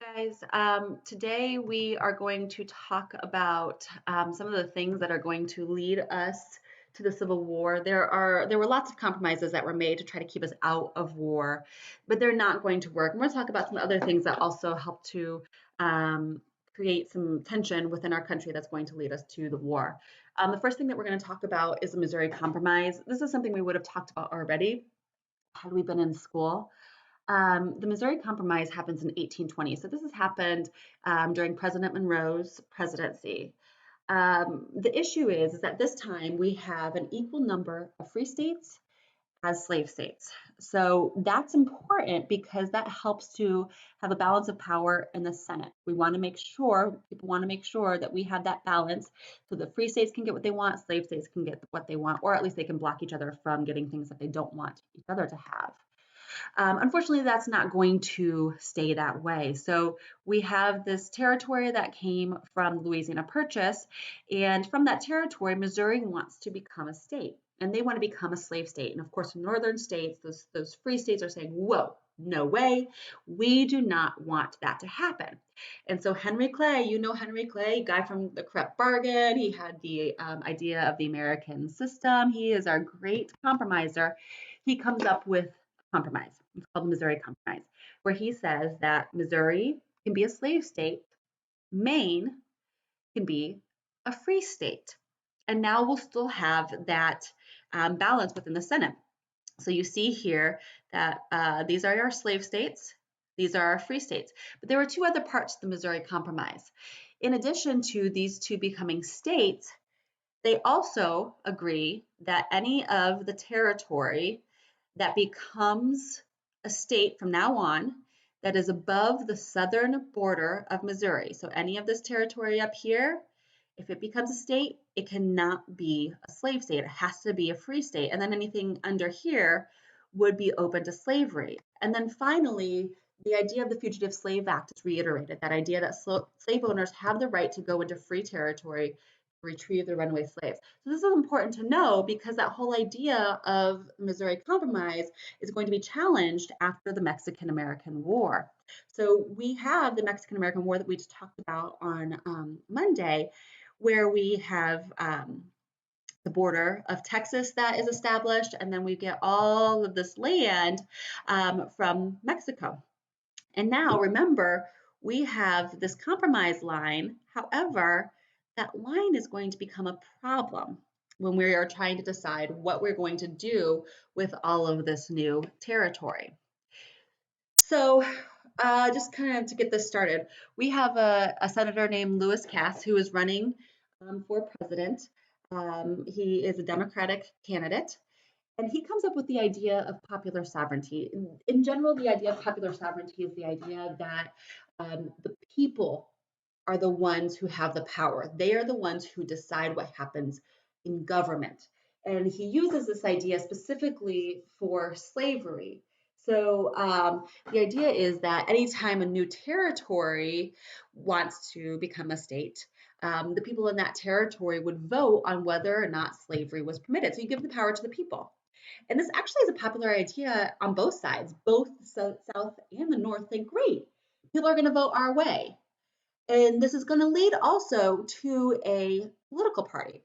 Guys, today we are going to talk about some of the things that are going to lead us to the Civil War. There were lots of compromises that were made to try to keep us out of war, but they're not going to work. And we're going to talk about some other things that also help to um, create some tension within our country that's going to lead us to the war. The first thing that we're going to talk about is the Missouri Compromise. This is something we would have talked about already had we been in school. The Missouri Compromise happens in 1820. So this has happened during President Monroe's presidency. The issue is that this time we have an equal number of free states as slave states. So that's important because that helps to have a balance of power in the Senate. We want to make sure, people want to make sure that we have that balance so that free states can get what they want, slave states can get what they want, or at least they can block each other from getting things that they don't want each other to have. Unfortunately, that's not going to stay that way. So we have this territory that came from Louisiana Purchase, and from that territory, Missouri wants to become a state, and they want to become a slave state. And of course, northern states, those free states are saying, whoa, no way, we do not want that to happen. And so Henry Clay, you know Henry Clay, guy from the Corrupt Bargain, he had the idea of the American system. He is our great compromiser. He comes up with compromise. It's called the Missouri Compromise, where he says that Missouri can be a slave state, Maine can be a free state. And now we'll still have that balance within the Senate. So you see here that these are our slave states, these are our free states. But there were two other parts to the Missouri Compromise. In addition to these two becoming states, they also agree that any of the territory that becomes a state from now on that is above the southern border of Missouri. So any of this territory up here, if it becomes a state, it cannot be a slave state. It has to be a free state. And then anything under here would be open to slavery. And then finally, the idea of the Fugitive Slave Act is reiterated, that idea that slave owners have the right to go into free territory retrieve the runaway slaves. So this is important to know because that whole idea of Missouri Compromise is going to be challenged after the Mexican-American War. So we have the Mexican-American War that we just talked about on Monday, where we have the border of Texas that is established, and then we get all of this land from Mexico. And now remember, we have this compromise line. However, that line is going to become a problem when we are trying to decide what we're going to do with all of this new territory. So just kind of to get this started, we have a senator named Lewis Cass who is running for president. He is a Democratic candidate. And he comes up with the idea of popular sovereignty. In general, the idea of popular sovereignty is the idea that the people are the ones who have the power. They are the ones who decide what happens in government. And he uses this idea specifically for slavery. So the idea is that anytime a new territory wants to become a state, the people in that territory would vote on whether or not slavery was permitted. So you give the power to the people. And this actually is a popular idea on both sides. Both the South and the North think, great, people are going to vote our way. And this is going to lead also to a political party.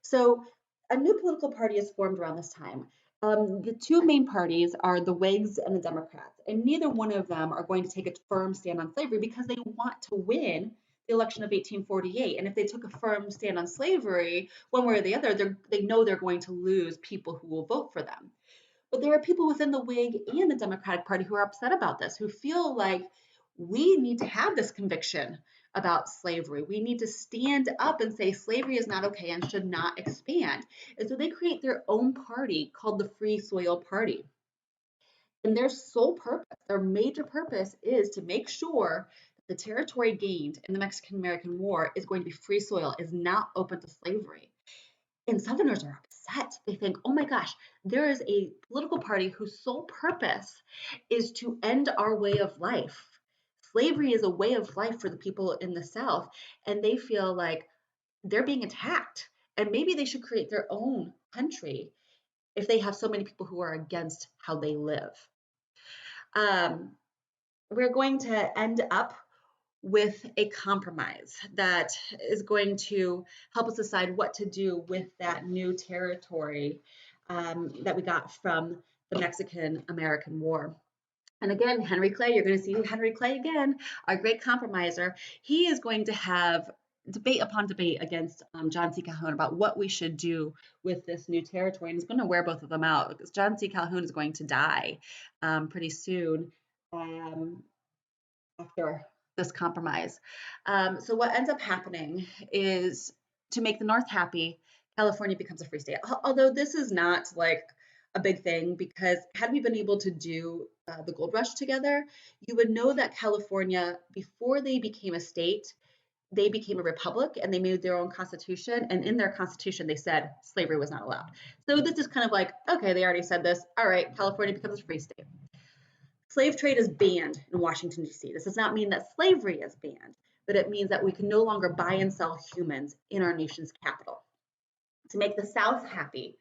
So a new political party is formed around this time. The two main parties are the Whigs and the Democrats, and neither one of them are going to take a firm stand on slavery because they want to win the election of 1848. And if they took a firm stand on slavery, one way or the other, they know they're going to lose people who will vote for them. But there are people within the Whig and the Democratic Party who are upset about this, who feel like we need to have this conviction about slavery. We need to stand up and say slavery is not okay and should not expand. And so they create their own party called the Free Soil Party. And their sole purpose, their major purpose, is to make sure that the territory gained in the Mexican American War is going to be free soil, is not open to slavery. And Southerners are upset. They think, oh my gosh, there is a political party whose sole purpose is to end our way of life. Slavery is a way of life for the people in the South, and they feel like they're being attacked. And maybe they should create their own country if they have so many people who are against how they live. Um, we're going to end up with a compromise that is going to help us decide what to do with that new territory that we got from the Mexican American War. And again, Henry Clay, you're going to see Henry Clay again, our great compromiser. He is going to have debate upon debate against John C. Calhoun about what we should do with this new territory. And he's going to wear both of them out because John C. Calhoun is going to die pretty soon. After this compromise. So what ends up happening is to make the North happy, California becomes a free state. Although this is not like a big thing because had we been able to do the gold rush together, you would know that California, before they became a state, they became a republic and they made their own constitution. And in their constitution, they said slavery was not allowed. So this is kind of like, okay, they already said this. All right, California becomes a free state. Slave trade is banned in Washington, D.C. This does not mean that slavery is banned, but it means that we can no longer buy and sell humans in our nation's capital. To make the South happy,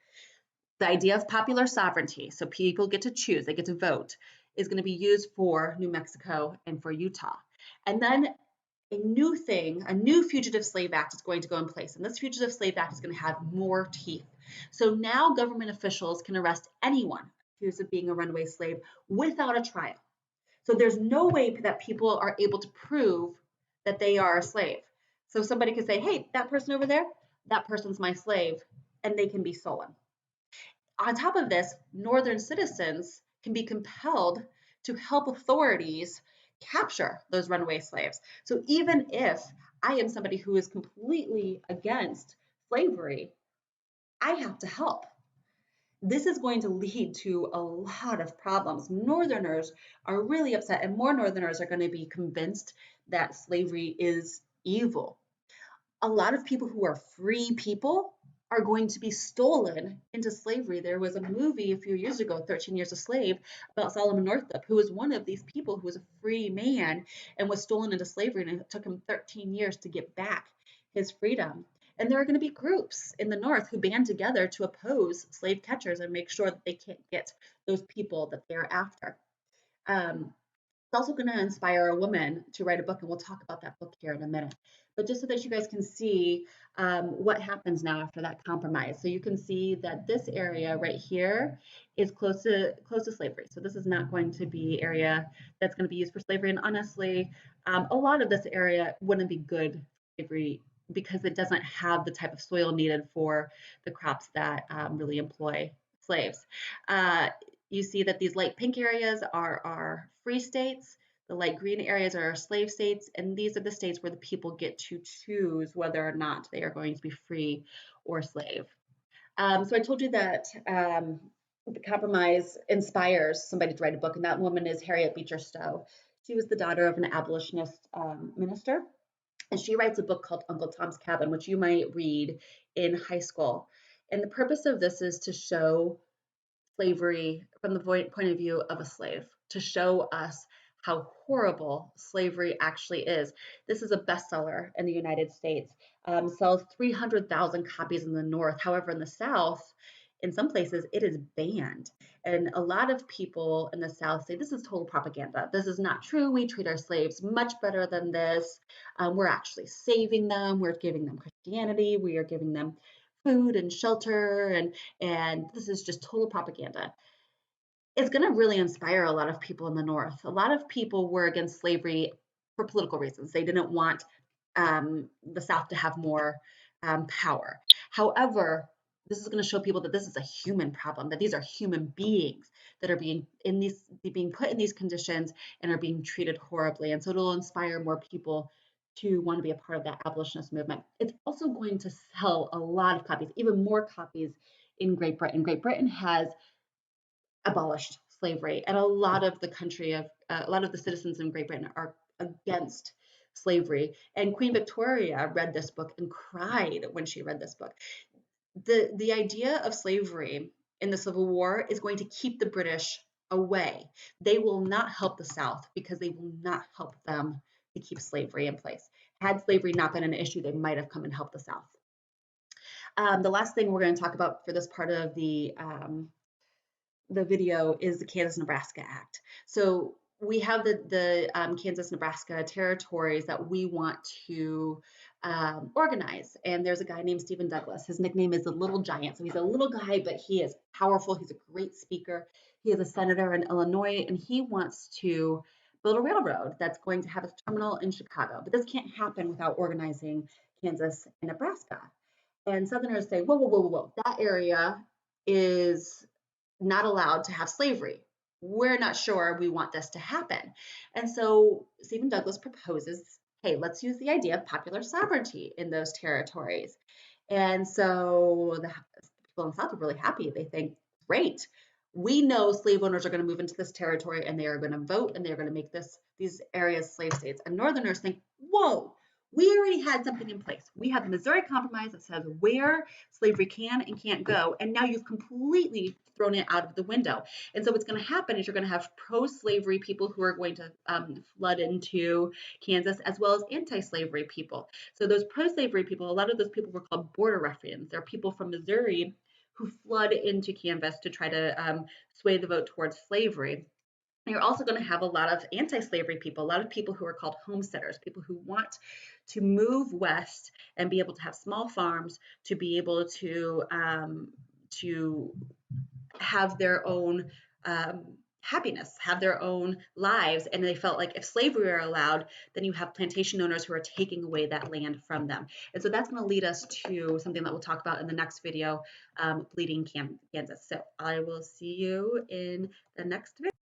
the idea of popular sovereignty, so people get to choose, they get to vote, is going to be used for New Mexico and for Utah. And then a new thing, a new Fugitive Slave Act is going to go in place. And this Fugitive Slave Act is going to have more teeth. So now government officials can arrest anyone accused of being a runaway slave without a trial. So there's no way that people are able to prove that they are a slave. So somebody could say, hey, that person over there, that person's my slave, and they can be stolen. On top of this, Northern citizens can be compelled to help authorities capture those runaway slaves. So even if I am somebody who is completely against slavery, I have to help. This is going to lead to a lot of problems. Northerners are really upset, and more Northerners are going to be convinced that slavery is evil. A lot of people who are free people are going to be stolen into slavery. There was a movie a few years ago, 13 Years a Slave, about Solomon Northup, who was one of these people who was a free man and was stolen into slavery, and it took him 13 years to get back his freedom. And there are going to be groups in the North who band together to oppose slave catchers and make sure that they can't get those people that they're after. It's also going to inspire a woman to write a book, and we'll talk about that book here in a minute. But just so that you guys can see what happens now after that compromise. So you can see that this area right here is close to slavery. So this is not going to be area that's going to be used for slavery. And honestly, a lot of this area wouldn't be good for slavery because it doesn't have the type of soil needed for the crops that really employ slaves. You see that these light pink areas are free states. The light green areas are slave states, and these are the states where the people get to choose whether or not they are going to be free or slave. So I told you that the compromise inspires somebody to write a book, and that woman is Harriet Beecher Stowe. She was the daughter of an abolitionist minister, and she writes a book called Uncle Tom's Cabin, which you might read in high school. And the purpose of this is to show slavery from the point of view of a slave, to show us how horrible slavery actually is. This is a bestseller in the United States, sells 300,000 copies in the North. However, in the South, in some places, it is banned. And a lot of people in the South say this is total propaganda. This is not true. We treat our slaves much better than this. We're actually saving them. We're giving them Christianity. We are giving them food and shelter, and this is just total propaganda. It's going to really inspire a lot of people in the North. A lot of people were against slavery for political reasons. They didn't want the South to have more power. However, this is going to show people that this is a human problem, that these are human beings that are being put in these conditions and are being treated horribly. And so it'll inspire more people to want to be a part of that abolitionist movement. It's also going to sell a lot of copies, even more copies in Great Britain. Great Britain has abolished slavery, and a lot of the citizens in Great Britain are against slavery. And Queen Victoria read this book and cried when she read this book. The idea of slavery in the Civil War is going to keep the British away. They will not help the South because they will not help them to keep slavery in place. Had slavery not been an issue, they might have come and helped the South. The last thing we're going to talk about for this part of the video is the Kansas-Nebraska Act. So we have the Kansas, Nebraska territories that we want to organize. And there's a guy named Stephen Douglas. His nickname is the Little Giant. So he's a little guy, but he is powerful. He's a great speaker. He is a senator in Illinois, and he wants to build a railroad that's going to have a terminal in Chicago. But this can't happen without organizing Kansas and Nebraska. And Southerners say, whoa, whoa, whoa, whoa, whoa, that area is not allowed to have slavery. We're not sure we want this to happen. And so Stephen Douglas proposes, hey, let's use the idea of popular sovereignty in those territories. And so the people in the South are really happy. They think, great, we know slave owners are going to move into this territory and they are going to vote and they're going to make these areas slave states. And Northerners think, whoa, we already had something in place. We have the Missouri Compromise that says where slavery can and can't go, and now you've completely thrown it out of the window. And so what's going to happen is you're going to have pro-slavery people who are going to flood into Kansas, as well as anti-slavery people. So those pro-slavery people, a lot of those people were called border ruffians. They're people from Missouri who flood into Kansas to try to sway the vote towards slavery. You're also going to have a lot of anti-slavery people, a lot of people who are called homesteaders, people who want to move west and be able to have small farms, to be able to have their own happiness, have their own lives. And they felt like if slavery were allowed, then you have plantation owners who are taking away that land from them. And so that's going to lead us to something that we'll talk about in the next video, bleeding Kansas. So I will see you in the next video.